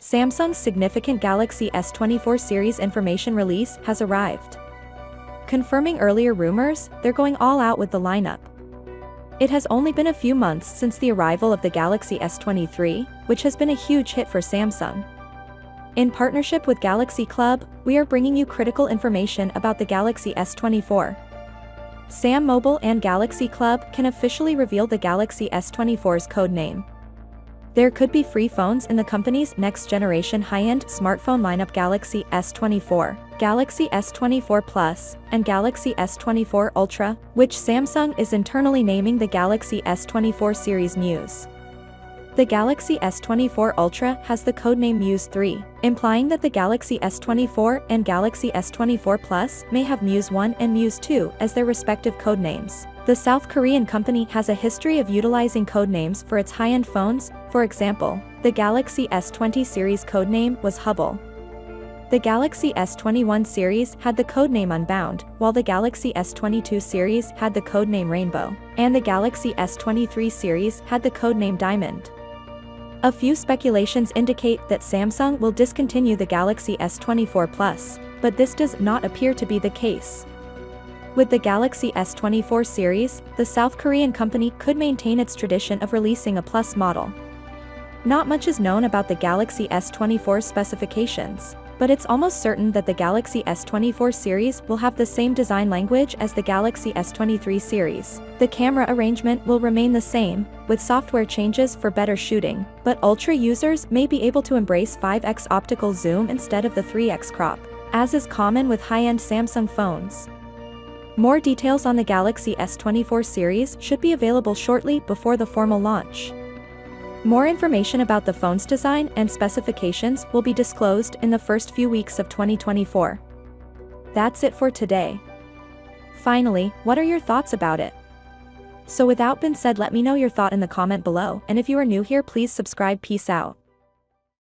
Samsung's significant Galaxy S24 series information release has arrived. Confirming earlier rumors, they're going all out with the lineup. It has only been a few months since the arrival of the Galaxy S23, which has been a huge hit for Samsung. In partnership with Galaxy Club, we are bringing you critical information about the Galaxy S24. Sam Mobile and Galaxy Club can officially reveal the Galaxy S24's codename. There could be free phones in the company's next-generation high-end smartphone lineup: Galaxy S24, Galaxy S24 Plus, and Galaxy S24 Ultra, which Samsung is internally naming the Galaxy S24 series Muse. The Galaxy S24 Ultra has the codename Muse 3, implying that the Galaxy S24 and Galaxy S24 Plus may have Muse 1 and Muse 2 as their respective codenames. The South Korean company has a history of utilizing codenames for its high-end phones. For example, the Galaxy S20 series codename was Hubble. The Galaxy S21 series had the codename Unbound, while the Galaxy S22 series had the codename Rainbow, and the Galaxy S23 series had the codename Diamond. A few speculations indicate that Samsung will discontinue the Galaxy S24 Plus, but this does not appear to be the case. With the Galaxy S24 series, the South Korean company could maintain its tradition of releasing a Plus model. Not much is known about the Galaxy S24 specifications, but it's almost certain that the Galaxy S24 series will have the same design language as the Galaxy S23 series. The camera arrangement will remain the same, with software changes for better shooting, but Ultra users may be able to embrace 5x optical zoom instead of the 3x crop, as is common with high-end Samsung phones. More details on the Galaxy S24 series should be available shortly before the formal launch. More information about the phone's design and specifications will be disclosed in the first few weeks of 2024. That's it for today. Finally, what are your thoughts about it? So without being said, let me know your thought in the comment below, and if you are new here, please subscribe. Peace out.